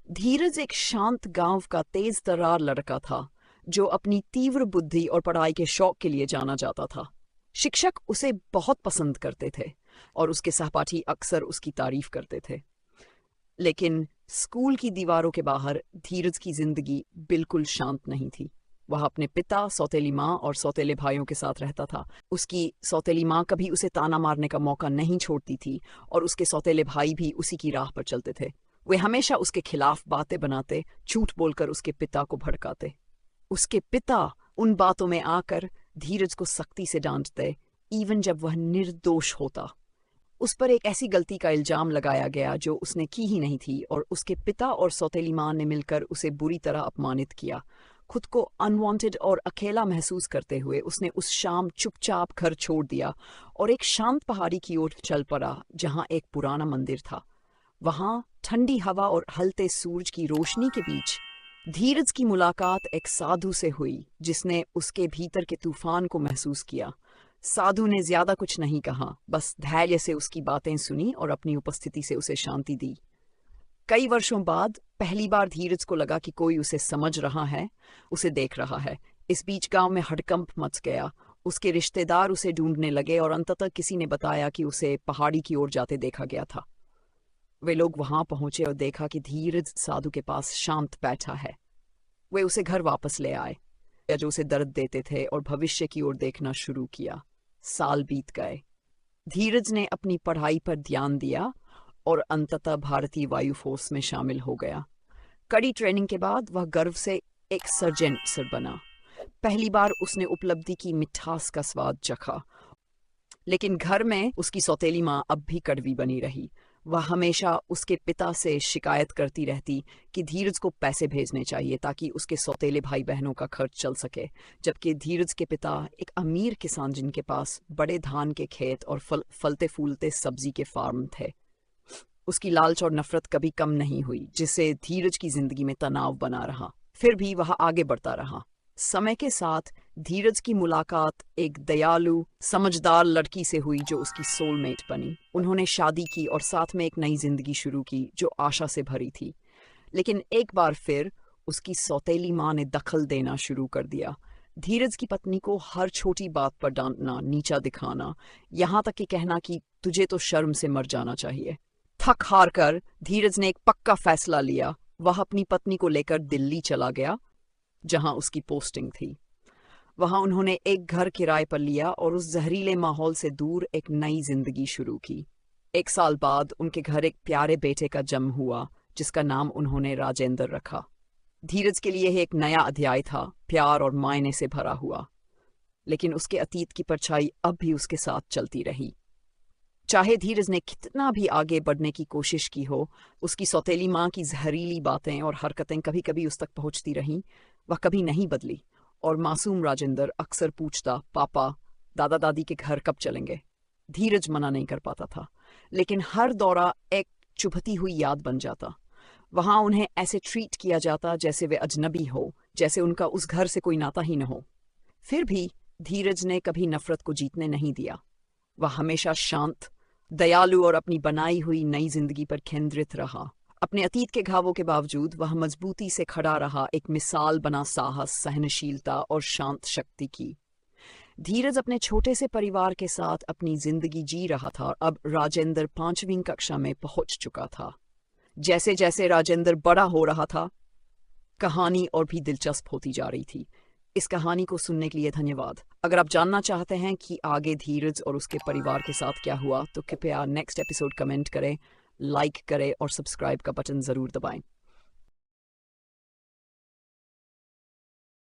धीरज एक शांत गांव का तेज तर्रार लड़का था जो अपनी तीव्र बुद्धि और पढ़ाई के शौक के लिए जाना जाता था। शिक्षक उसे बहुत पसंद करते थे और उसके सहपाठी अक्सर उसकी तारीफ करते थे। लेकिन स्कूल की दीवारों के बाहर धीरज की जिंदगी बिल्कुल शांत नहीं थी। वह अपने पिता, सौतेली माँ और सौतेले भाइयों के साथ रहता था। उसकी सौतेली माँ कभी उसे ताना मारने का मौका नहीं छोड़ती थी और उसके सौतेले भाई भी उसी की राह पर चलते थे। वे हमेशा उसके खिलाफ बातें बनाते, झूठ बोलकर उसके पिता को भड़काते। उसके पिता उन बातों में आकर धीरज को सख्ती से डांटते, इवन जब वह निर्दोष होता। उस पर एक ऐसी गलती का इल्जाम लगाया गया जो उसने की ही नहीं थी और उसके पिता और सौतेली माँ ने मिलकर उसे बुरी तरह अपमानित किया। खुद को अनवांटेड और अकेला महसूस करते हुए उसने उस शाम चुपचाप घर छोड़ दिया और एक शांत पहाड़ी की ओर चल पड़ा जहाँ एक पुराना मंदिर था। वहां ठंडी हवा और हलते सूरज की रोशनी के बीच धीरज की मुलाकात एक साधु से हुई जिसने उसके भीतर के तूफान को महसूस किया। साधु ने ज्यादा कुछ नहीं कहा, बस धैर्य से उसकी बातें सुनी और अपनी उपस्थिति से उसे शांति दी। कई वर्षों बाद पहली बार धीरज को लगा कि कोई उसे समझ रहा है, उसे देख रहा है। इस बीच गांव में हड़कंप मच गया। उसके रिश्तेदार उसे ढूंढने लगे और अंततः किसी ने बताया कि उसे पहाड़ी की ओर जाते देखा गया था। वे लोग वहां पहुंचे और देखा कि धीरज साधु के पास शांत बैठा है। वे उसे घर वापस ले आए, जो उसे दर्द देते थे, और भविष्य की ओर देखना शुरू किया। साल बीत गए। धीरज ने अपनी पढ़ाई पर ध्यान दिया और अंततः भारतीय वायु फोर्स में शामिल हो गया। कड़ी ट्रेनिंग के बाद वह गर्व से एक सर्जेंट सर बना। पहली बार उसने उपलब्धि की मिठास का स्वाद चखा। लेकिन घर में उसकी सौतेली माँ अब भी कड़वी बनी रही। वह हमेशा उसके पिता से शिकायत करती रहती कि धीरज को पैसे भेजने चाहिए ताकि उसके सौतेले भाई बहनों का खर्च चल सके, जबकि धीरज के पिता एक अमीर किसान जिनके पास बड़े धान के खेत और फलते फूलते सब्जी के फार्म थे। उसकी लालच और नफरत कभी कम नहीं हुई, जिससे धीरज की जिंदगी में तनाव बना रहा। फिर भी वह आगे बढ़ता रहा। समय के साथ धीरज की मुलाकात एक दयालु, समझदार लड़की से हुई जो उसकी सोलमेट बनी। उन्होंने शादी की और साथ में एक नई जिंदगी शुरू की जो आशा से भरी थी। लेकिन एक बार फिर उसकी सौतेली माँ ने दखल देना शुरू कर दिया। धीरज की पत्नी को हर छोटी बात पर डांटना, नीचा दिखाना, यहाँ तक कि कहना कि तुझे तो शर्म से मर जाना चाहिए। थक हार कर धीरज ने एक पक्का फैसला लिया। वह अपनी पत्नी को लेकर दिल्ली चला गया जहां उसकी पोस्टिंग थी। वहां उन्होंने एक घर किराए पर लिया और उस जहरीले माहौल से दूर एक नई जिंदगी शुरू की। 1 साल बाद उनके घर एक प्यारे बेटे का जन्म हुआ जिसका नाम उन्होंने राजेंद्र रखा। धीरज के लिए यह एक नया अध्याय था, प्यार और मायने से भरा हुआ। लेकिन उसके अतीत की परछाई अब भी उसके साथ चलती रही। चाहे धीरज ने कितना भी आगे बढ़ने की कोशिश की हो, उसकी सौतेली माँ की जहरीली बातें और हरकतें कभी कभी उस तक पहुंचती रहीं। वह कभी नहीं बदली और मासूम राजेंद्र अक्सर पूछता, पापा, दादा दादी के घर कब चलेंगे? धीरज मना नहीं कर पाता था, लेकिन हर दौरा एक चुभती हुई याद बन जाता। वहां उन्हें ऐसे ट्रीट किया जाता जैसे वे अजनबी हो, जैसे उनका उस घर से कोई नाता ही न हो। फिर भी धीरज ने कभी नफरत को जीतने नहीं दिया। वह हमेशा शांत, दयालु और अपनी बनाई हुई नई जिंदगी पर केंद्रित रहा। अपने अतीत के घावों के बावजूद वह मजबूती से खड़ा रहा, एक मिसाल बना साहस, सहनशीलता और शांत शक्ति की। धीरज अपने छोटे से परिवार के साथ अपनी जिंदगी जी रहा था और अब राजेंद्र 5वीं कक्षा में पहुंच चुका था। जैसे जैसे राजेंद्र बड़ा हो रहा था, कहानी और भी दिलचस्प होती जा रही थी। इस कहानी को सुनने के लिए धन्यवाद। अगर आप जानना चाहते हैं कि आगे धीरज और उसके परिवार के साथ क्या हुआ, तो कृपया नेक्स्ट एपिसोड कमेंट करें, लाइक करें और सब्सक्राइब का बटन जरूर दबाएं।